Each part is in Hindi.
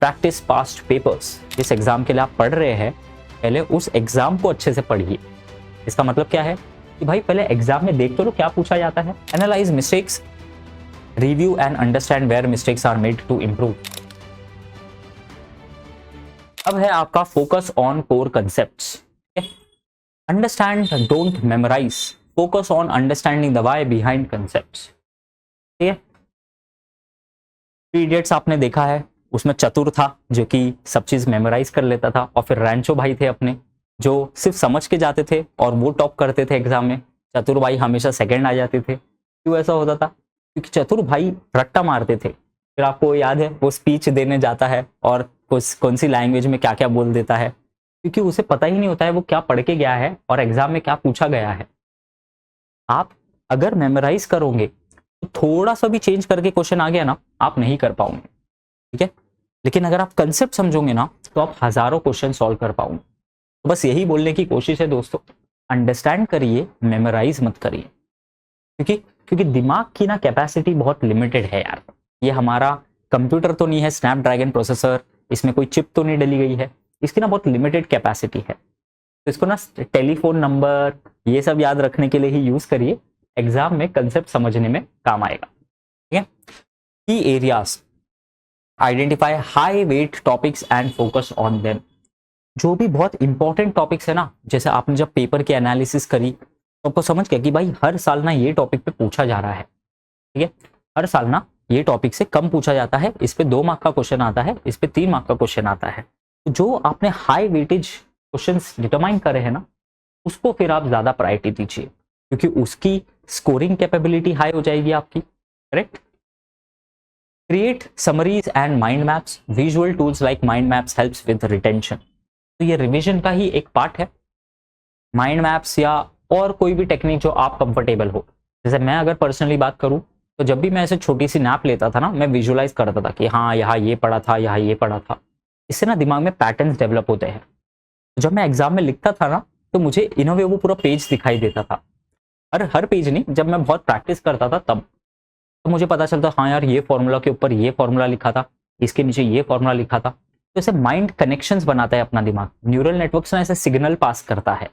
Practice past papers. जिस एग्जाम के लिए आप पढ़ रहे हैं पहले उस एग्जाम को अच्छे से पढ़िए। इसका मतलब क्या है कि भाई पहले एग्जाम में देख तो लो क्या पूछा जाता है। Analyse mistakes, review and understand where mistakes are made to improve. अब है आपका focus on core concepts. Understand, don't memorise, focus on understanding the why behind concepts. ठीक है, थ्री इडियट्स आपने देखा है, उसमें चतुर था जो कि सब चीज मेमोराइज कर लेता था, और फिर रैंचो भाई थे अपने जो सिर्फ समझ के जाते थे और वो टॉप करते थे एग्जाम में। चतुर भाई हमेशा सेकंड आ जाते थे। क्यों ऐसा होता था? क्योंकि चतुर भाई रट्टा मारते थे। फिर आपको याद है वो स्पीच देने जाता है और कौन सी लैंग्वेज में क्या क्या बोल देता है, क्योंकि उसे पता ही नहीं होता है वो क्या पढ़ के गया है और एग्जाम में क्या पूछा गया है। आप अगर मेमोराइज करोगे तो थोड़ा सा भी चेंज करके क्वेश्चन आ गया ना, आप नहीं कर पाओगे। ठीक है, लेकिन अगर आप कंसेप्ट समझोगे ना तो आप हजारों क्वेश्चन सॉल्व कर पाओगे। तो बस यही बोलने की कोशिश है दोस्तों, अंडरस्टैंड करिए, मेमोराइज मत करिए। क्योंकि दिमाग की ना कैपेसिटी बहुत लिमिटेड है यार। ये हमारा कंप्यूटर तो नहीं है स्नैपड्रैगन प्रोसेसर, इसमें कोई चिप तो नहीं डली गई है, इसकी ना बहुत लिमिटेड कैपेसिटी है। तो इसको ना टेलीफोन नंबर ये सब याद रखने के लिए ही यूज करिए, एग्जाम में कंसेप्ट समझने में काम आएगा। ठीक है, की areas, identify high wait topics and focus on them. जो भी बहुत इंपॉर्टेंट टॉपिक्स है ना, जैसे आपने जब पेपर की एनालिसिस करी तो आपको समझ गया कि भाई हर साल ना ये टॉपिक पे पूछा जा रहा है। ठीक है, हर साल ना ये टॉपिक से कम पूछा जाता है, इस पे 2 मार्क का क्वेश्चन आता है, इस पे 3 मार्क का क्वेश्चन आता है। तो जो आपने हाई वेटेज क्वेश्चंस डिटरमाइन करे हैं ना, उसको फिर आप ज्यादा प्रायोरिटी दीजिए, क्योंकि उसकी स्कोरिंग कैपेबिलिटी हाई हो जाएगी आपकी। Correct. Create summaries and mind maps, visual tools like mind maps helps with retention. तो ये रिवीजन का ही एक पार्ट है। माइंड मैप्स या और कोई भी टेक्निक जो आप कंफर्टेबल हो। जैसे मैं अगर पर्सनली बात करूं तो जब भी मैं ऐसे छोटी सी नैप लेता था ना, मैं विजुअलाइज करता था कि हाँ यहाँ ये पढ़ा था, यहाँ ये पढ़ा था। इससे ना दिमाग में पैटर्न्स डेवलप होते हैं। जब मैं एग्जाम में लिखता था ना तो मुझे इन अ वे वो पूरा पेज दिखाई देता था। हर पेज नहीं, जब मैं बहुत प्रैक्टिस करता था तब तो मुझे पता चलता हाँ यार ये फॉर्मूला के ऊपर ये फॉर्मूला लिखा था, इसके नीचे ये फॉर्मूला लिखा था। तो ऐसे माइंड कनेक्शंस बनाता है अपना दिमाग, न्यूरल नेटवर्क्स ना ऐसे सिग्नल पास करता है।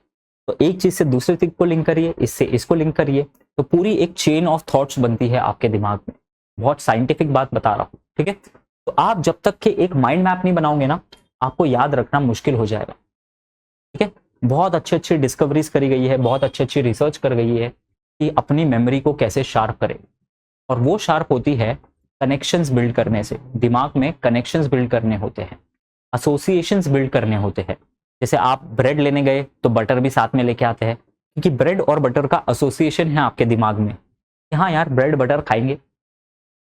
तो एक चीज से दूसरे चीज को लिंक करिए, इससे इसको लिंक करिए, तो पूरी एक चेन ऑफ थॉट्स बनती है आपके दिमाग में। बहुत साइंटिफिक बात बता रहा हूँ। ठीक है, तो आप जब तक के एक माइंड मैप नहीं बनाओगे ना, आपको याद रखना मुश्किल हो जाएगा। ठीक है, बहुत अच्छी डिस्कवरीज करी गई है, बहुत अच्छी रिसर्च कर गई है कि अपनी मेमोरी को कैसे शार्प करें, और वो शार्प होती है कनेक्शंस बिल्ड करने से। दिमाग में कनेक्शंस बिल्ड करने होते हैं, एसोसिएशंस बिल्ड करने होते हैं। जैसे आप ब्रेड लेने गए तो बटर भी साथ में लेके आते हैं, क्योंकि ब्रेड और बटर का एसोसिएशन है आपके दिमाग में कि हाँ यार ब्रेड बटर खाएंगे।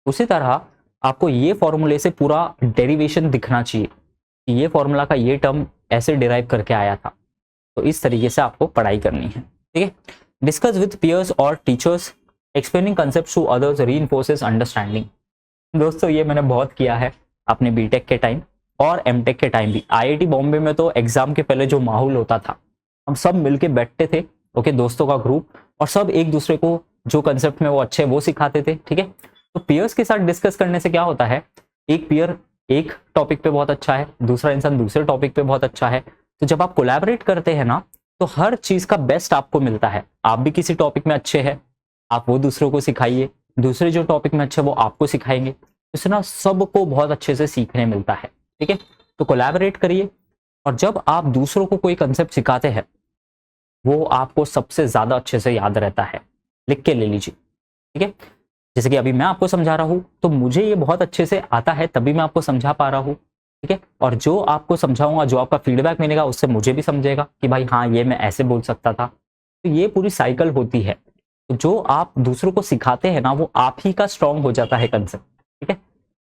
उसी तरह आपको ये फॉर्मूले से पूरा डेरिवेशन दिखना चाहिए कि ये फॉर्मूला का ये टर्म ऐसे डिराइव करके आया था। तो इस तरीके से आपको पढ़ाई करनी है। ठीक है, डिस्कस विद पियर्स और teachers, explaining concepts to others reinforces understanding. दोस्तों ये मैंने बहुत किया है अपने बीटेक के टाइम और एमटेक के टाइम भी। आईआईटी बॉम्बे में तो एग्जाम के पहले जो माहौल होता था, हम सब मिलके बैठते थे, ओके, दोस्तों का ग्रुप, और सब एक दूसरे को जो कंसेप्ट में वो अच्छे वो सिखाते थे। ठीक है, तो पियर्स के साथ डिस्कस करने से क्या होता है, एक पियर एक टॉपिक पे बहुत अच्छा है, दूसरा इंसान दूसरे टॉपिक पे बहुत अच्छा है। तो जब आप कोलैबोरेट करते हैं ना तो हर चीज का बेस्ट आपको मिलता है। आप भी किसी टॉपिक में अच्छे हैं, आप वो दूसरों को सिखाइए, दूसरे जो टॉपिक में अच्छे वो आपको सिखाएंगे। इससे ना सबको बहुत अच्छे से सीखने मिलता है। ठीक है, तो कोलैबोरेट करिए, और जब आप दूसरों को कोई कंसेप्ट सिखाते हैं वो आपको सबसे ज्यादा अच्छे से याद रहता है। लिख के ले लीजिए। ठीक है, जैसे कि अभी मैं आपको समझा रहा हूं तो मुझे ये बहुत अच्छे से आता है, तभी मैं आपको समझा पा रहा हूं। ठीक है, और जो आपको समझाऊंगा, जो आपका फीडबैक मिलेगा, उससे मुझे भी समझेगा कि भाई हाँ ये मैं ऐसे बोल सकता था। तो ये पूरी साइकिल होती है। तो जो आप दूसरों को सिखाते हैं ना वो आप ही का स्ट्रांग हो जाता है कंसेप्ट। ठीक है,